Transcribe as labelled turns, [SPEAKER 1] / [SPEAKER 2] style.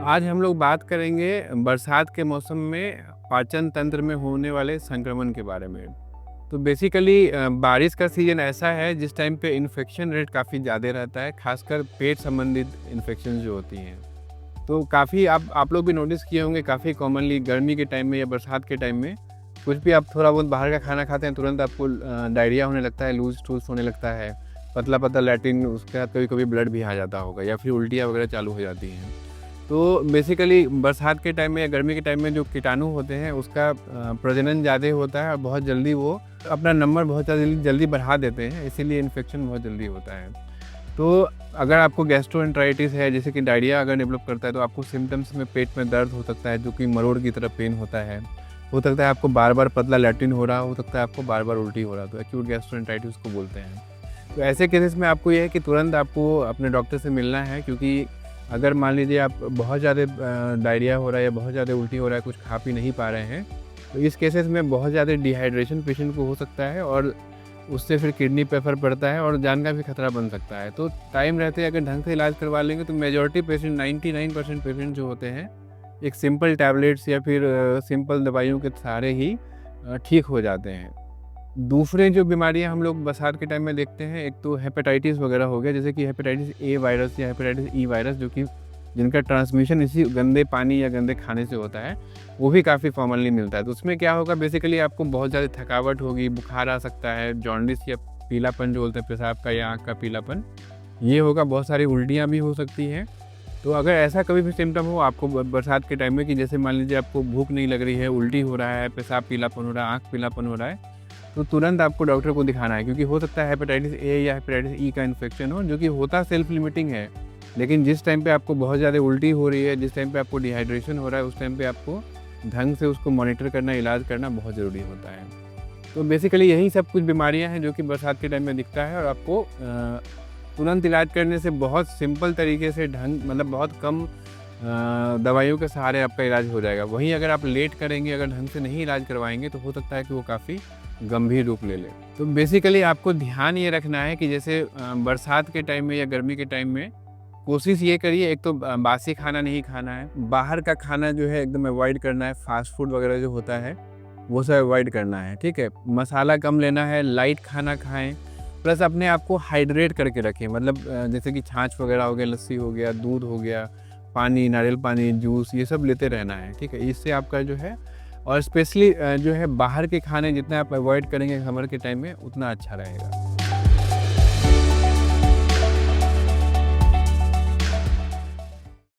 [SPEAKER 1] आज हम लोग बात करेंगे बरसात के मौसम में पाचन तंत्र में होने वाले संक्रमण के बारे में। तो बेसिकली बारिश का सीज़न ऐसा है जिस टाइम पे इन्फेक्शन रेट काफ़ी ज़्यादा रहता है, खासकर पेट संबंधित इन्फेक्शन जो होती हैं। तो काफ़ी आप लोग भी नोटिस किए होंगे, काफ़ी कॉमनली गर्मी के टाइम में या बरसात के टाइम में कुछ भी आप थोड़ा बहुत बाहर का खाना खाते हैं, तुरंत आपको डायरिया होने लगता है, लूज टूथ होने लगता है, पतला पतला लैट्रिन, उसके बाद कभी कभी ब्लड भी आ जाता होगा या फिर उल्टियाँ वगैरह चालू हो जाती हैं। तो बेसिकली बरसात के टाइम में या गर्मी के टाइम में जो कीटाणु होते हैं उसका प्रजनन ज़्यादा होता है और बहुत जल्दी वो अपना नंबर बहुत जल्दी बढ़ा देते हैं, इसीलिए इन्फेक्शन बहुत जल्दी होता है। तो अगर आपको गैस्ट्रोएंटेराइटिस है, जैसे कि डायरिया अगर डेवलप करता है, तो आपको सिम्टम्स में पेट में दर्द हो सकता है जो कि मरोड़ की तरह पेन होता है। हो सकता है आपको बार बार पतला लैट्रिन हो रहा हो सकता है आपको बार बार उल्टी हो रहा, तो एक्यूट गैस्ट्रोएंटेराइटिस को बोलते हैं। तो ऐसे केसेस में आपको ये है कि तुरंत आपको अपने डॉक्टर से मिलना है, क्योंकि अगर मान लीजिए आप बहुत ज़्यादा डायरिया हो रहा है या बहुत ज़्यादा उल्टी हो रहा है, कुछ खा पी नहीं पा रहे हैं, तो इस केसेस में बहुत ज़्यादा डिहाइड्रेशन पेशेंट को हो सकता है और उससे फिर किडनी पे असर पड़ता है और जान का भी खतरा बन सकता है। तो टाइम रहते अगर ढंग से इलाज करवा लेंगे तो मेजॉरिटी पेशेंट 99% पेशेंट जो होते हैं एक सिंपल टैबलेट्स या फिर सिंपल दवाइयों के सहारे ही ठीक हो जाते हैं। दूसरे जो बीमारियां हम लोग बरसात के टाइम में देखते हैं, एक तो हेपेटाइटिस वगैरह हो गया, जैसे कि हेपेटाइटिस ए वायरस या हेपेटाइटिस ई वायरस, जो कि जिनका ट्रांसमिशन इसी गंदे पानी या गंदे खाने से होता है, वो भी काफ़ी कॉमनली मिलता है। तो उसमें क्या होगा, बेसिकली आपको बहुत ज़्यादा थकावट होगी, बुखार आ सकता है, जॉन्डिस या पीलापन जो बोलते हैं पेशाब का या आँख का पीलापन, ये होगा, बहुत सारी उल्टियाँ भी हो सकती हैं। तो अगर ऐसा कभी भी सिम्टम हो आपको बरसात के टाइम में, कि जैसे मान लीजिए आपको भूख नहीं लग रही है, उल्टी हो रहा है, पेशाब पीलापन हो रहा है, आँख पीलापन हो रहा है, तो तुरंत आपको डॉक्टर को दिखाना है, क्योंकि हो सकता है हेपेटाइटिस ए या हेपेटाइटिस ई का इन्फेक्शन हो, जो कि होता सेल्फ लिमिटिंग है। लेकिन जिस टाइम पे आपको बहुत ज़्यादा उल्टी हो रही है, जिस टाइम पे आपको डिहाइड्रेशन हो रहा है, उस टाइम पे आपको ढंग से उसको मॉनिटर करना, इलाज करना बहुत ज़रूरी होता है। तो बेसिकली यही सब कुछ बीमारियां हैं जो कि बरसात के टाइम में दिखता है, और आपको तुरंत इलाज करने से बहुत सिंपल तरीके से मतलब बहुत कम दवाइयों के सहारे आपका इलाज हो जाएगा। वहीं अगर आप लेट करेंगे, अगर ढंग से नहीं इलाज करवाएंगे, तो हो सकता है कि वो काफ़ी गंभीर रूप ले ले। तो बेसिकली आपको ध्यान ये रखना है कि जैसे बरसात के टाइम में या गर्मी के टाइम में कोशिश ये करिए, एक तो बासी खाना नहीं खाना है, बाहर का खाना जो है एकदम अवॉइड करना है, फास्ट फूड वगैरह जो होता है वो सब अवॉइड करना है, ठीक है। मसाला कम लेना है, लाइट खाना खाएं, प्लस अपने आप को हाइड्रेट करके रखें, मतलब जैसे कि छाछ वगैरह हो गया, लस्सी हो गया, दूध हो गया, पानी, नारियल पानी, जूस, ये सब लेते रहना है, ठीक है। इससे आपका जो है, और स्पेशली जो है बाहर के खाने जितना आप अवॉइड करेंगे समर के टाइम में, उतना अच्छा रहेगा।